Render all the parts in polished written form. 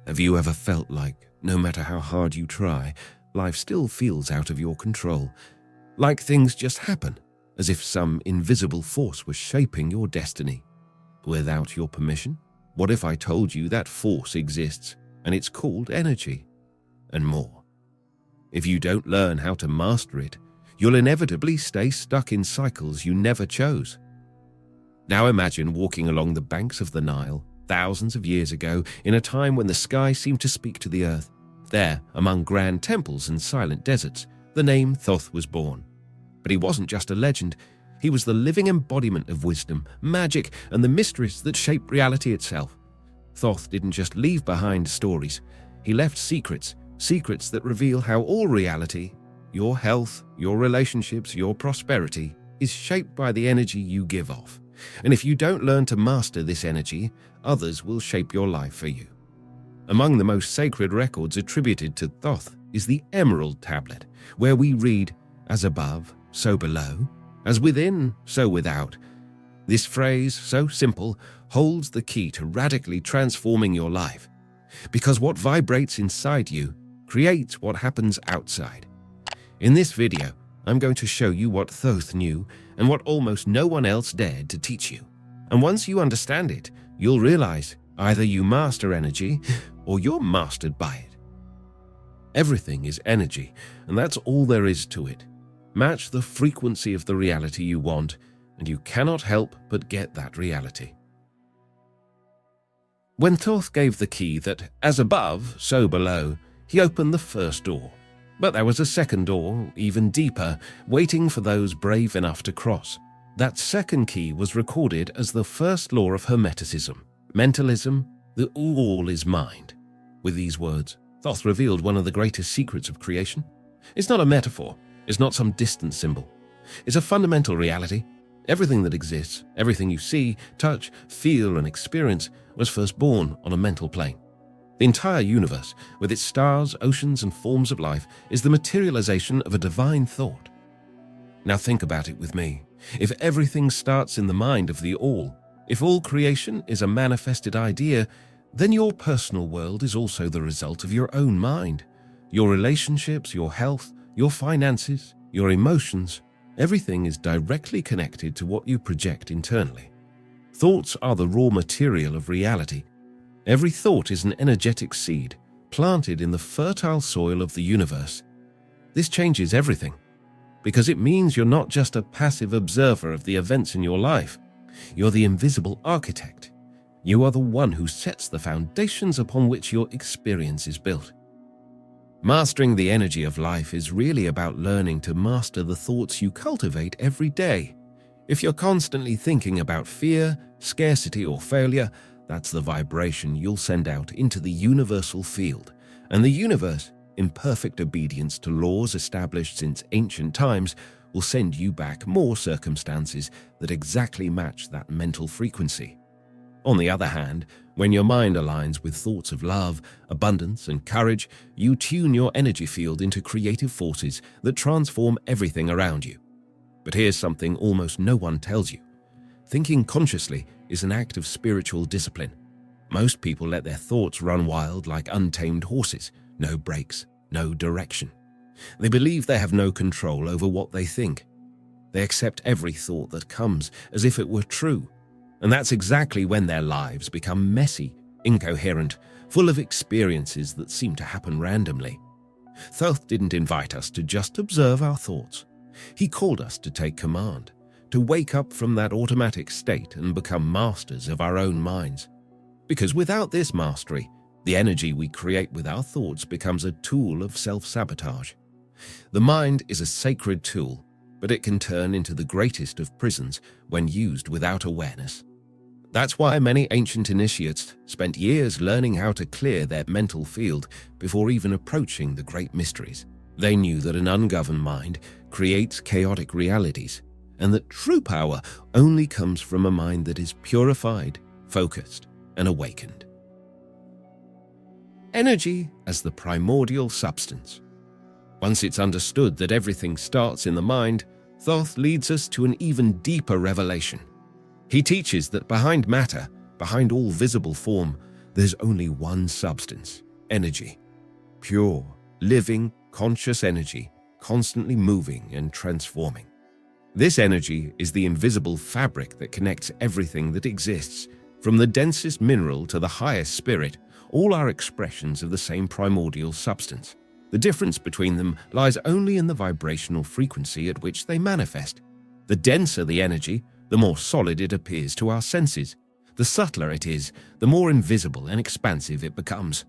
Have you ever felt like, no matter how hard you try, life still feels out of your control? Like things just happen, as if some invisible force was shaping your destiny, without your permission? What if I told you that force exists, and it's called energy? And more. If you don't learn how to master it, you'll inevitably stay stuck in cycles you never chose. Now imagine walking along the banks of the Nile thousands of years ago, in a time when the sky seemed to speak to the earth. There, among grand temples and silent deserts, the name Thoth was born. But he wasn't just a legend. He was the living embodiment of wisdom, magic, and the mysteries that shape reality itself. Thoth didn't just leave behind stories. He left secrets that reveal how all reality, your health, your relationships, your prosperity, is shaped by the energy you give off. And if you don't learn to master this energy, others will shape your life for you. Among the most sacred records attributed to Thoth is the Emerald Tablet, where we read, "As above, so below, as within, so without." This phrase, so simple, holds the key to radically transforming your life. Because what vibrates inside you creates what happens outside. In this video, I'm going to show you what Thoth knew and what almost no one else dared to teach you. And once you understand it, you'll realize either you master energy or you're mastered by it. Everything is energy, and that's all there is to it. Match the frequency of the reality you want, and you cannot help but get that reality. When Thoth gave the key that, as above, so below, he opened the first door. But there was a second door, even deeper, waiting for those brave enough to cross. That second key was recorded as the first law of Hermeticism, mentalism, the all is mind. With these words, Thoth revealed one of the greatest secrets of creation. It's not a metaphor, it's not some distant symbol. It's a fundamental reality. Everything that exists, everything you see, touch, feel, and experience was first born on a mental plane. The entire universe, with its stars, oceans, and forms of life, is the materialization of a divine thought. Now think about it with me. If everything starts in the mind of the all, if all creation is a manifested idea, then your personal world is also the result of your own mind. Your relationships, your health, your finances, your emotions, everything is directly connected to what you project internally. Thoughts are the raw material of reality. Every thought is an energetic seed planted in the fertile soil of the universe. This changes everything, because it means you're not just a passive observer of the events in your life. You're the invisible architect. You are the one who sets the foundations upon which your experience is built. Mastering the energy of life is really about learning to master the thoughts you cultivate every day. If you're constantly thinking about fear, scarcity, or failure, that's the vibration you'll send out into the universal field. And the universe, in perfect obedience to laws established since ancient times, will send you back more circumstances that exactly match that mental frequency. On the other hand, when your mind aligns with thoughts of love, abundance, and courage, you tune your energy field into creative forces that transform everything around you. But here's something almost no one tells you. Thinking consciously is an act of spiritual discipline. Most people let their thoughts run wild like untamed horses, no brakes, no direction. They believe they have no control over what they think. They accept every thought that comes as if it were true. And that's exactly when their lives become messy, incoherent, full of experiences that seem to happen randomly. Thoth didn't invite us to just observe our thoughts. He called us to take command, to wake up from that automatic state and become masters of our own minds. Because without this mastery, the energy we create with our thoughts becomes a tool of self-sabotage. The mind is a sacred tool, but it can turn into the greatest of prisons when used without awareness. That's why many ancient initiates spent years learning how to clear their mental field before even approaching the great mysteries. They knew that an ungoverned mind creates chaotic realities, and that true power only comes from a mind that is purified, focused, and awakened. Energy as the primordial substance. Once it's understood that everything starts in the mind, Thoth leads us to an even deeper revelation. He teaches that behind matter, behind all visible form, there's only one substance: energy. Pure, living, conscious energy, constantly moving and transforming. This energy is the invisible fabric that connects everything that exists, from the densest mineral to the highest spirit. All are expressions of the same primordial substance. The difference between them lies only in the vibrational frequency at which they manifest. The denser the energy, the more solid it appears to our senses. The subtler it is, the more invisible and expansive it becomes.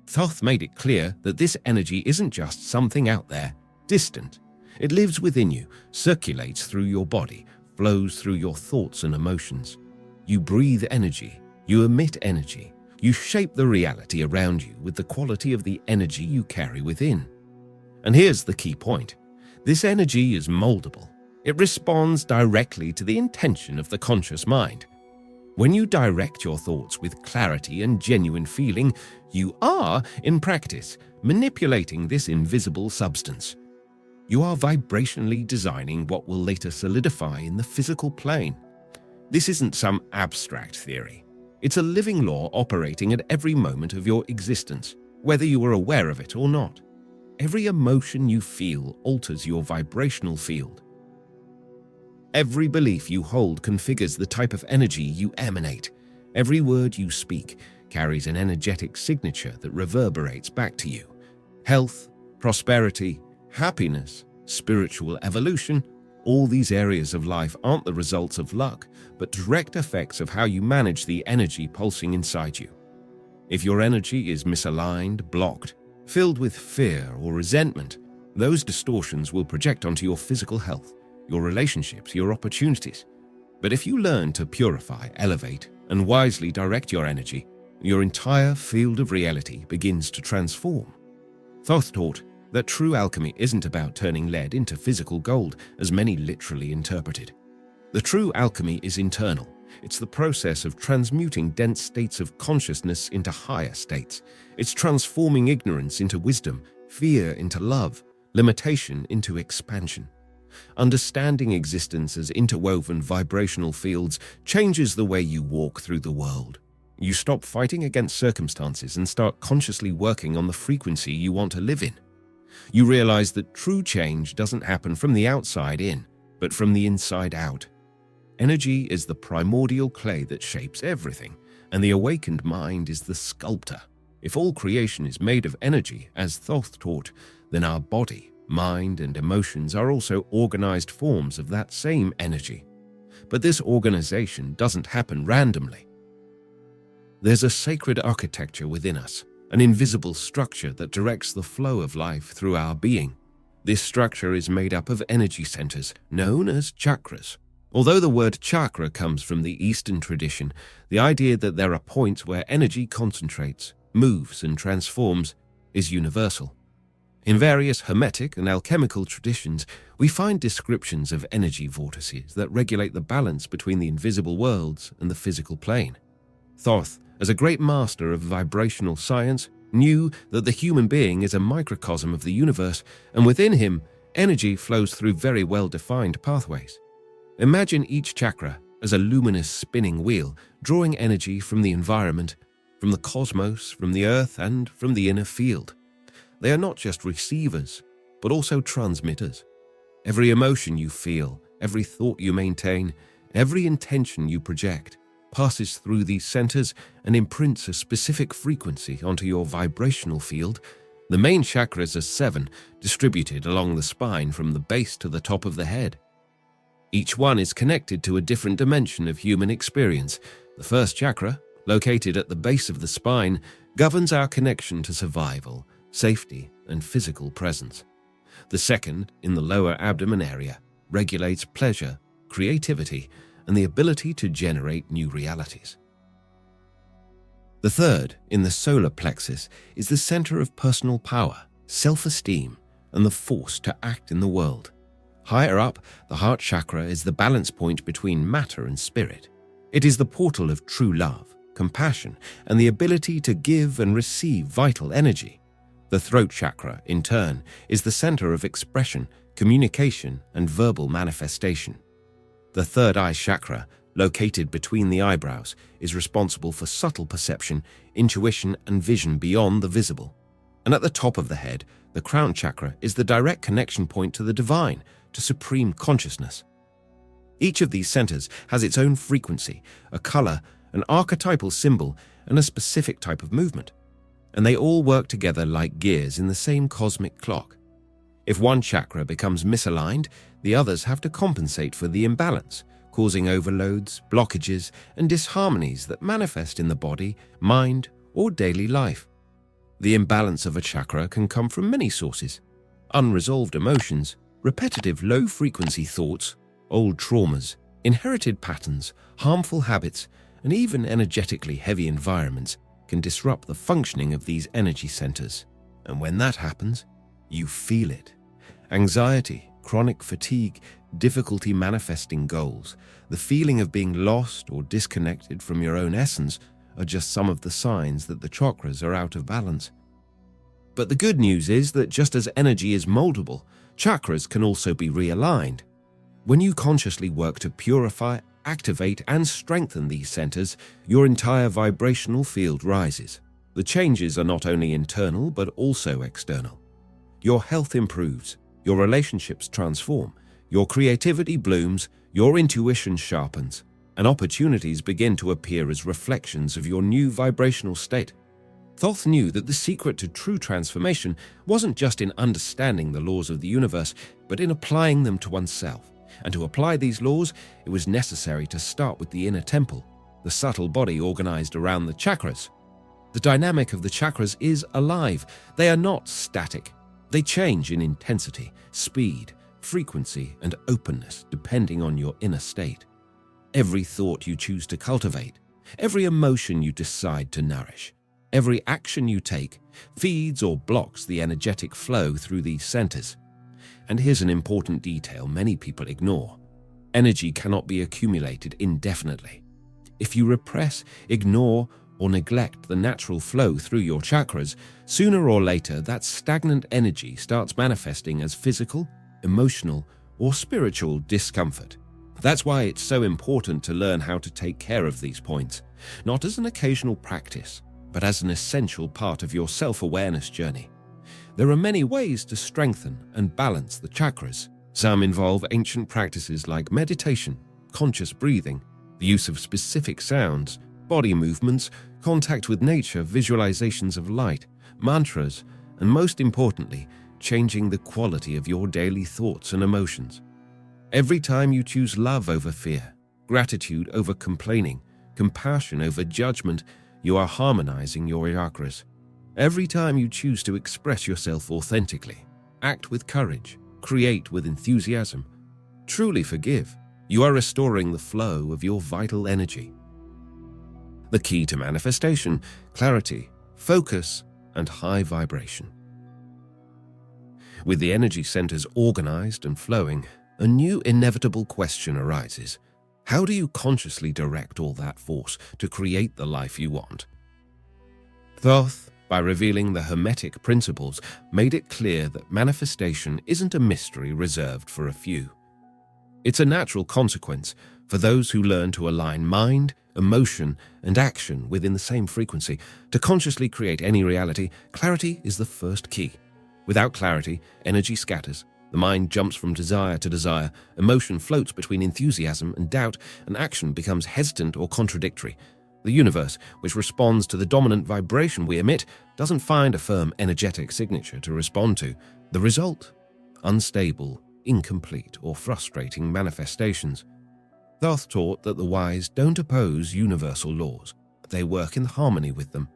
Thoth made it clear that this energy isn't just something out there, distant. It lives within you, circulates through your body, flows through your thoughts and emotions. You breathe energy, you emit energy, you shape the reality around you with the quality of the energy you carry within. And here's the key point. This energy is moldable. It responds directly to the intention of the conscious mind. When you direct your thoughts with clarity and genuine feeling, you are, in practice, manipulating this invisible substance. You are vibrationally designing what will later solidify in the physical plane. This isn't some abstract theory. It's a living law operating at every moment of your existence, whether you are aware of it or not. Every emotion you feel alters your vibrational field. Every belief you hold configures the type of energy you emanate. Every word you speak carries an energetic signature that reverberates back to you. Health, prosperity, happiness, spiritual evolution, all these areas of life aren't the results of luck, but direct effects of how you manage the energy pulsing inside you. If your energy is misaligned, blocked, filled with fear or resentment, those distortions will project onto your physical health, your relationships, your opportunities. But if you learn to purify, elevate, and wisely direct your energy, your entire field of reality begins to transform. Thoth taught that true alchemy isn't about turning lead into physical gold, as many literally interpreted. The true alchemy is internal. It's the process of transmuting dense states of consciousness into higher states. It's transforming ignorance into wisdom, fear into love, limitation into expansion. Understanding existence as interwoven vibrational fields changes the way you walk through the world. You stop fighting against circumstances and start consciously working on the frequency you want to live in. You realize that true change doesn't happen from the outside in, but from the inside out. Energy is the primordial clay that shapes everything, and the awakened mind is the sculptor. If all creation is made of energy, as Thoth taught, then our body, mind, and emotions are also organized forms of that same energy. But this organization doesn't happen randomly. There's a sacred architecture within us, an invisible structure that directs the flow of life through our being. This structure is made up of energy centers, known as chakras. Although the word chakra comes from the Eastern tradition, the idea that there are points where energy concentrates, moves, and transforms is universal. In various Hermetic and alchemical traditions, we find descriptions of energy vortices that regulate the balance between the invisible worlds and the physical plane. Thoth, as a great master of vibrational science, knew that the human being is a microcosm of the universe, and within him, energy flows through very well-defined pathways. Imagine each chakra as a luminous spinning wheel, drawing energy from the environment, from the cosmos, from the earth, and from the inner field. They are not just receivers, but also transmitters. Every emotion you feel, every thought you maintain, every intention you project, passes through these centers and imprints a specific frequency onto your vibrational field. The main chakras are 7, distributed along the spine from the base to the top of the head. Each one is connected to a different dimension of human experience. The first chakra, located at the base of the spine, governs our connection to survival, safety, and physical presence. The second, in the lower abdomen area, regulates pleasure, creativity, and the ability to generate new realities. The third, in the solar plexus, is the center of personal power, self-esteem, and the force to act in the world. Higher up, the heart chakra is the balance point between matter and spirit. It is the portal of true love, compassion, and the ability to give and receive vital energy. The throat chakra, in turn, is the center of expression, communication, and verbal manifestation. The third eye chakra, located between the eyebrows, is responsible for subtle perception, intuition, and vision beyond the visible. And at the top of the head, the crown chakra is the direct connection point to the divine, to supreme consciousness. Each of these centers has its own frequency, a color, an archetypal symbol, and a specific type of movement. And they all work together like gears in the same cosmic clock. If one chakra becomes misaligned, the others have to compensate for the imbalance, causing overloads, blockages, and disharmonies that manifest in the body, mind, or daily life. The imbalance of a chakra can come from many sources: unresolved emotions, repetitive low-frequency thoughts, old traumas, inherited patterns, harmful habits, and even energetically heavy environments can disrupt the functioning of these energy centers. And when that happens, you feel it. Anxiety, chronic fatigue, difficulty manifesting goals, the feeling of being lost or disconnected from your own essence are just some of the signs that the chakras are out of balance. But the good news is that just as energy is moldable, chakras can also be realigned. When you consciously work to purify, activate, and strengthen these centers, your entire vibrational field rises. The changes are not only internal but also external. Your health improves, your relationships transform, your creativity blooms, your intuition sharpens, and opportunities begin to appear as reflections of your new vibrational state. Thoth knew that the secret to true transformation wasn't just in understanding the laws of the universe, but in applying them to oneself. And to apply these laws, it was necessary to start with the inner temple, the subtle body organized around the chakras. The dynamic of the chakras is alive. They are not static. They change in intensity, speed, frequency, and openness depending on your inner state. Every thought you choose to cultivate, every emotion you decide to nourish, every action you take feeds or blocks the energetic flow through these centers. And here's an important detail many people ignore. Energy cannot be accumulated indefinitely. If you repress, ignore, or neglect the natural flow through your chakras, sooner or later that stagnant energy starts manifesting as physical, emotional, or spiritual discomfort. That's why it's so important to learn how to take care of these points, not as an occasional practice, but as an essential part of your self-awareness journey. There are many ways to strengthen and balance the chakras. Some involve ancient practices like meditation, conscious breathing, the use of specific sounds, body movements, contact with nature, visualizations of light, mantras, and most importantly, changing the quality of your daily thoughts and emotions. Every time you choose love over fear, gratitude over complaining, compassion over judgment, you are harmonizing your chakras. Every time you choose to express yourself authentically, act with courage, create with enthusiasm, truly forgive, you are restoring the flow of your vital energy. The key to manifestation: clarity, focus, and high vibration. With the energy centers organized and flowing, a new inevitable question arises. How do you consciously direct all that force to create the life you want? Thoth, by revealing the Hermetic principles, made it clear that manifestation isn't a mystery reserved for a few. It's a natural consequence for those who learn to align mind, emotion, and action within the same frequency. To consciously create any reality, clarity is the first key. Without clarity, energy scatters. The mind jumps from desire to desire, emotion floats between enthusiasm and doubt, and action becomes hesitant or contradictory. The universe, which responds to the dominant vibration we emit, doesn't find a firm energetic signature to respond to. The result? Unstable, incomplete, or frustrating manifestations. Thoth taught that the wise don't oppose universal laws. They work in harmony with them.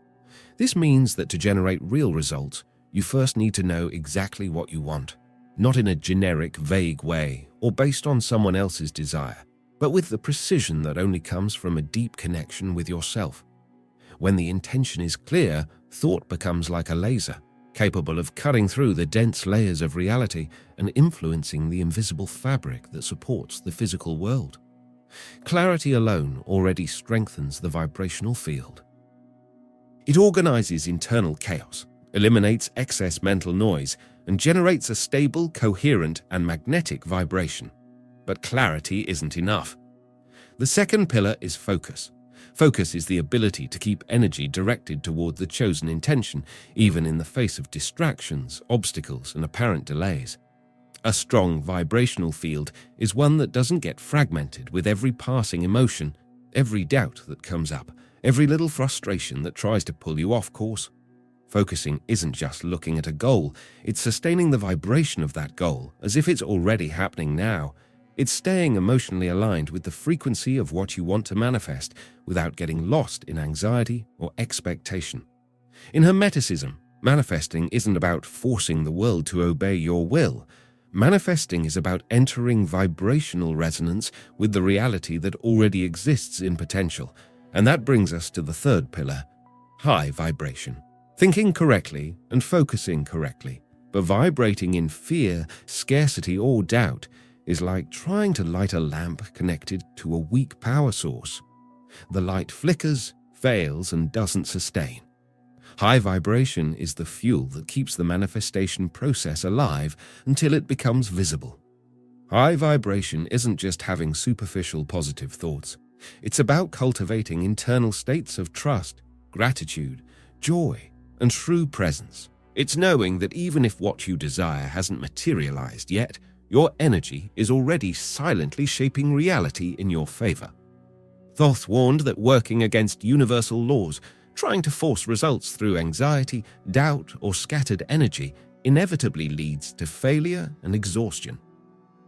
This means that to generate real results, you first need to know exactly what you want, not in a generic, vague way or based on someone else's desire, but with the precision that only comes from a deep connection with yourself. When the intention is clear, thought becomes like a laser, capable of cutting through the dense layers of reality and influencing the invisible fabric that supports the physical world. Clarity alone already strengthens the vibrational field. It organizes internal chaos, eliminates excess mental noise, and generates a stable, coherent, and magnetic vibration. But clarity isn't enough. The second pillar is focus. Focus is the ability to keep energy directed toward the chosen intention, even in the face of distractions, obstacles, and apparent delays. A strong vibrational field is one that doesn't get fragmented with every passing emotion, every doubt that comes up, every little frustration that tries to pull you off course. Focusing isn't just looking at a goal, it's sustaining the vibration of that goal as if it's already happening now. It's staying emotionally aligned with the frequency of what you want to manifest without getting lost in anxiety or expectation. In Hermeticism, manifesting isn't about forcing the world to obey your will. Manifesting is about entering vibrational resonance with the reality that already exists in potential, and that brings us to the third pillar, high vibration. Thinking correctly and focusing correctly, but vibrating in fear, scarcity, or doubt is like trying to light a lamp connected to a weak power source. The light flickers, fails, and doesn't sustain. High vibration is the fuel that keeps the manifestation process alive until it becomes visible. High vibration isn't just having superficial positive thoughts. It's about cultivating internal states of trust, gratitude, joy, and true presence. It's knowing that even if what you desire hasn't materialized yet, your energy is already silently shaping reality in your favor. Thoth warned that working against universal laws, trying to force results through anxiety, doubt, or scattered energy inevitably leads to failure and exhaustion.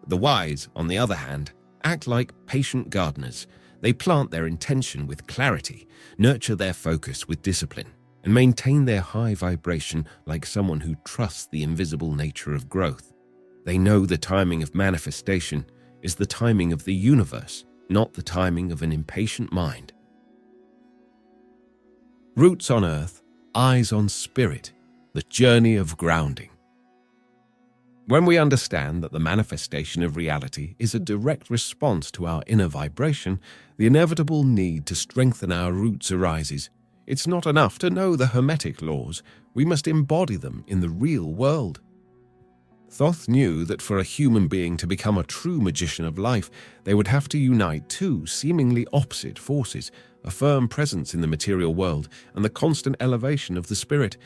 The wise, on the other hand, act like patient gardeners. They plant their intention with clarity, nurture their focus with discipline, and maintain their high vibration like someone who trusts the invisible nature of growth. They know the timing of manifestation is the timing of the universe, not the timing of an impatient mind. Roots on earth, eyes on spirit, the journey of grounding. When we understand that the manifestation of reality is a direct response to our inner vibration, the inevitable need to strengthen our roots arises. It's not enough to know the Hermetic laws, we must embody them in the real world. Thoth knew that for a human being to become a true magician of life, they would have to unite two seemingly opposite forces, a firm presence in the material world and the constant elevation of the spirit.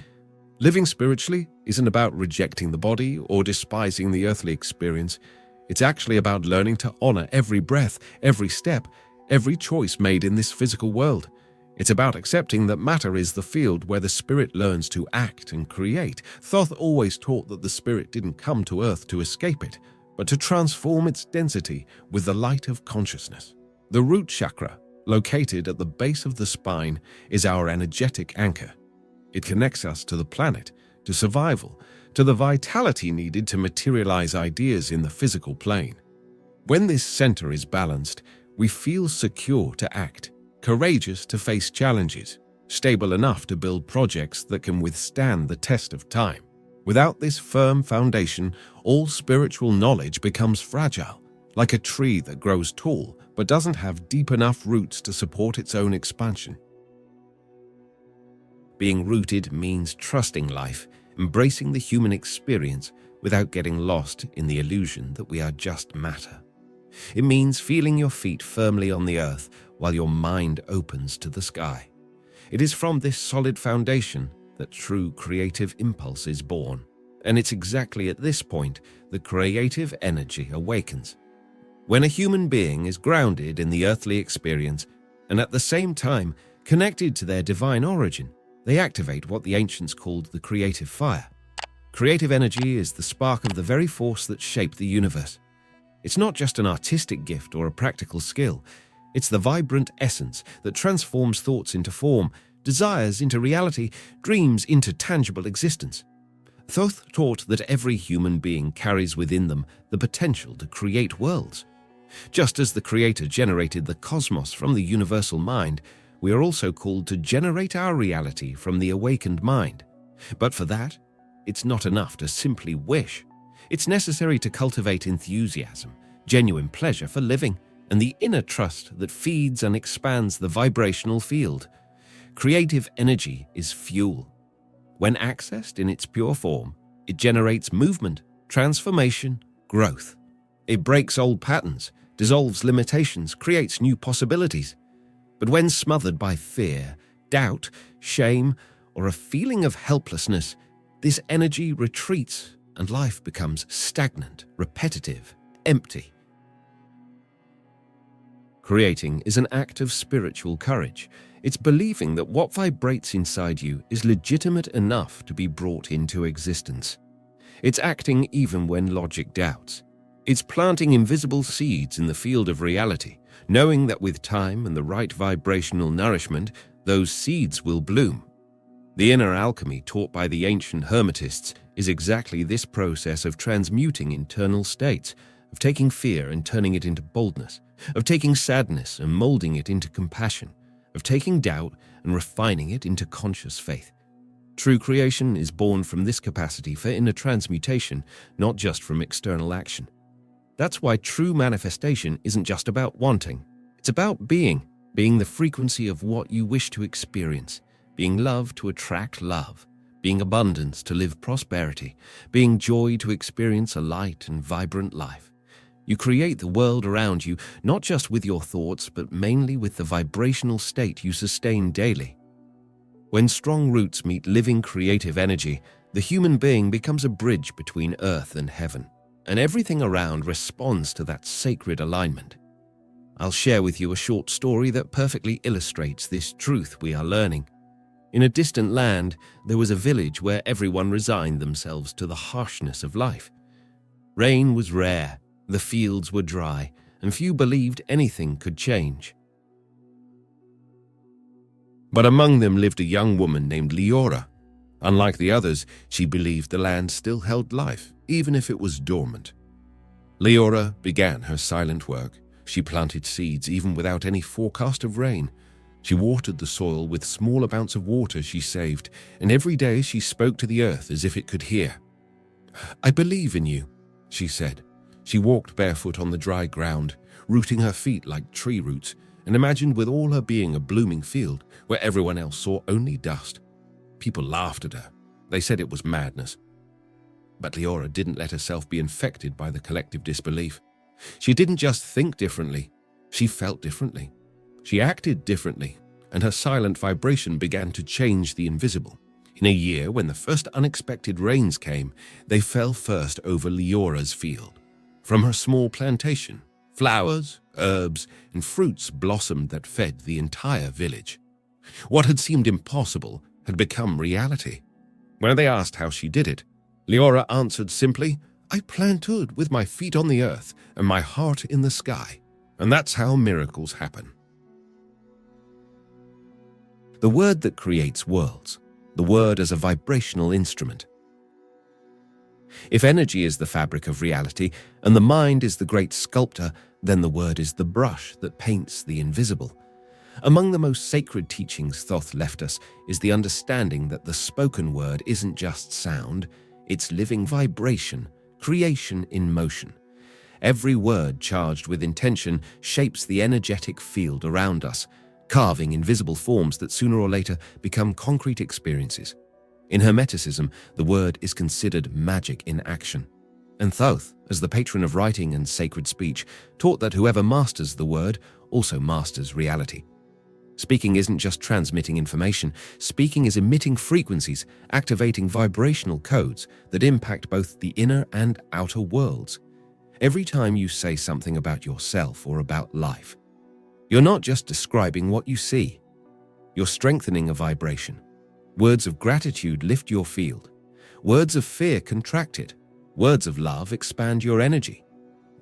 Living spiritually isn't about rejecting the body or despising the earthly experience. It's actually about learning to honor every breath, every step, every choice made in this physical world. It's about accepting that matter is the field where the spirit learns to act and create. Thoth always taught that the spirit didn't come to earth to escape it, but to transform its density with the light of consciousness. The root chakra, located at the base of the spine, is our energetic anchor. It connects us to the planet, to survival, to the vitality needed to materialize ideas in the physical plane. When this center is balanced, we feel secure to act, courageous to face challenges, stable enough to build projects that can withstand the test of time. Without this firm foundation, all spiritual knowledge becomes fragile, like a tree that grows tall but doesn't have deep enough roots to support its own expansion. Being rooted means trusting life, embracing the human experience without getting lost in the illusion that we are just matter. It means feeling your feet firmly on the earth while your mind opens to the sky. It is from this solid foundation that true creative impulse is born, and it's exactly at this point that creative energy awakens. When a human being is grounded in the earthly experience and at the same time connected to their divine origin, they activate what the ancients called the creative fire. Creative energy is the spark of the very force that shaped the universe. It's not just an artistic gift or a practical skill. It's the vibrant essence that transforms thoughts into form, desires into reality, dreams into tangible existence. Thoth taught that every human being carries within them the potential to create worlds. Just as the Creator generated the cosmos from the universal mind, we are also called to generate our reality from the awakened mind. But for that, it's not enough to simply wish. It's necessary to cultivate enthusiasm, genuine pleasure for living, and the inner trust that feeds and expands the vibrational field. Creative energy is fuel. When accessed in its pure form, it generates movement, transformation, growth. It breaks old patterns, dissolves limitations, creates new possibilities. But when smothered by fear, doubt, shame, or a feeling of helplessness, this energy retreats and life becomes stagnant, repetitive, empty. Creating is an act of spiritual courage. It's believing that what vibrates inside you is legitimate enough to be brought into existence. It's acting even when logic doubts. It's planting invisible seeds in the field of reality, knowing that with time and the right vibrational nourishment, those seeds will bloom. The inner alchemy taught by the ancient Hermetists is exactly this process of transmuting internal states, of taking fear and turning it into boldness, of taking sadness and molding it into compassion, of taking doubt and refining it into conscious faith. True creation is born from this capacity for inner transmutation, not just from external action. That's why true manifestation isn't just about wanting. It's about being the frequency of what you wish to experience, being love to attract love, being abundance to live prosperity, being joy to experience a light and vibrant life. You create the world around you, not just with your thoughts, but mainly with the vibrational state you sustain daily. When strong roots meet living creative energy, the human being becomes a bridge between earth and heaven, and everything around responds to that sacred alignment. I'll share with you a short story that perfectly illustrates this truth we are learning. In a distant land, there was a village where everyone resigned themselves to the harshness of life. Rain was rare, the fields were dry, and few believed anything could change. But among them lived a young woman named Leora. Unlike the others, she believed the land still held life, even if it was dormant. Leora began her silent work. She planted seeds even without any forecast of rain. She watered the soil with small amounts of water she saved, and every day she spoke to the earth as if it could hear. "I believe in you," she said. She walked barefoot on the dry ground, rooting her feet like tree roots, and imagined with all her being a blooming field where everyone else saw only dust. People laughed at her. They said it was madness. But Leora didn't let herself be infected by the collective disbelief. She didn't just think differently, she felt differently. She acted differently, and her silent vibration began to change the invisible. In a year, when the first unexpected rains came, they fell first over Leora's field. From her small plantation, flowers, herbs, and fruits blossomed that fed the entire village. What had seemed impossible had become reality. When they asked how she did it, Leora answered simply, "I planted with my feet on the earth and my heart in the sky." And that's how miracles happen. The word that creates worlds, the word as a vibrational instrument. If energy is the fabric of reality and the mind is the great sculptor, then the word is the brush that paints the invisible. Among the most sacred teachings Thoth left us is the understanding that the spoken word isn't just sound, it's living vibration, creation in motion. Every word charged with intention shapes the energetic field around us, carving invisible forms that sooner or later become concrete experiences. In Hermeticism, the word is considered magic in action. And Thoth, as the patron of writing and sacred speech, taught that whoever masters the word also masters reality. Speaking isn't just transmitting information. Speaking is emitting frequencies, activating vibrational codes that impact both the inner and outer worlds. Every time you say something about yourself or about life, you're not just describing what you see. You're strengthening a vibration. Words of gratitude lift your field. Words of fear contract it. Words of love expand your energy.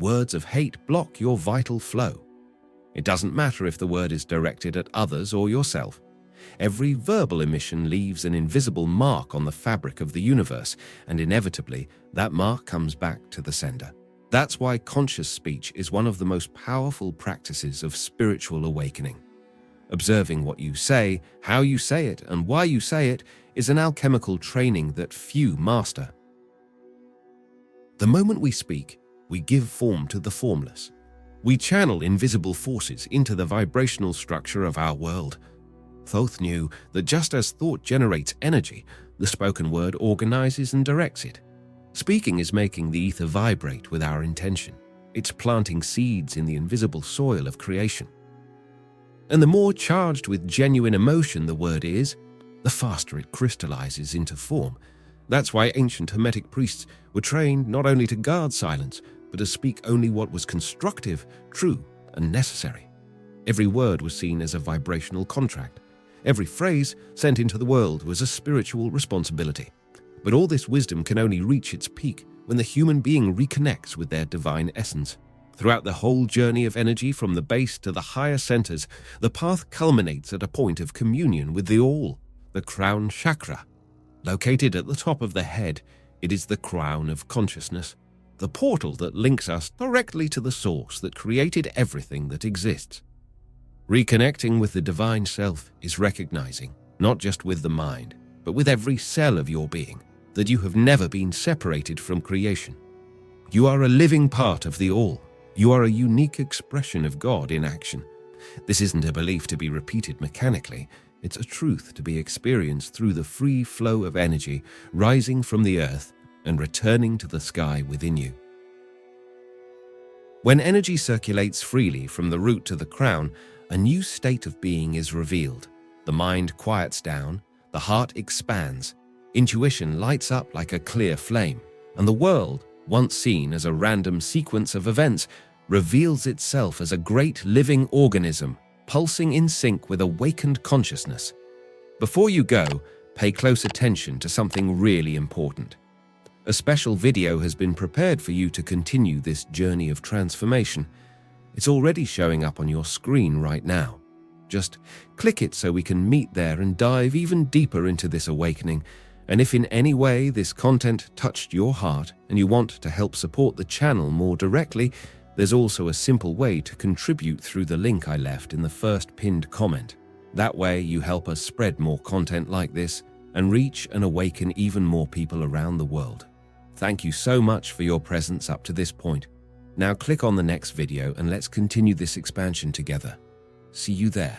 Words of hate block your vital flow. It doesn't matter if the word is directed at others or yourself. Every verbal emission leaves an invisible mark on the fabric of the universe, and inevitably, that mark comes back to the sender. That's why conscious speech is one of the most powerful practices of spiritual awakening. Observing what you say, how you say it, and why you say it is an alchemical training that few master. The moment we speak, we give form to the formless. We channel invisible forces into the vibrational structure of our world. Thoth knew that just as thought generates energy, the spoken word organizes and directs it. Speaking is making the ether vibrate with our intention. It's planting seeds in the invisible soil of creation. And the more charged with genuine emotion the word is, the faster it crystallizes into form. That's why ancient Hermetic priests were trained not only to guard silence, but to speak only what was constructive, true, and necessary. Every word was seen as a vibrational contract. Every phrase sent into the world was a spiritual responsibility. But all this wisdom can only reach its peak when the human being reconnects with their divine essence. Throughout the whole journey of energy from the base to the higher centers, the path culminates at a point of communion with the All, the crown chakra. Located at the top of the head, it is the crown of consciousness, the portal that links us directly to the source that created everything that exists. Reconnecting with the divine self is recognizing, not just with the mind, but with every cell of your being, that you have never been separated from creation. You are a living part of the All. You are a unique expression of God in action. This isn't a belief to be repeated mechanically. It's a truth to be experienced through the free flow of energy rising from the earth and returning to the sky within you. When energy circulates freely from the root to the crown, a new state of being is revealed. The mind quiets down, the heart expands, intuition lights up like a clear flame, and the world, once seen as a random sequence of events, reveals itself as a great living organism, pulsing in sync with awakened consciousness. Before you go, pay close attention to something really important. A special video has been prepared for you to continue this journey of transformation. It's already showing up on your screen right now. Just click it so we can meet there and dive even deeper into this awakening. And if in any way this content touched your heart and you want to help support the channel more directly, there's also a simple way to contribute through the link I left in the first pinned comment. That way you help us spread more content like this and reach and awaken even more people around the world. Thank you so much for your presence up to this point. Now click on the next video and let's continue this expansion together. See you there.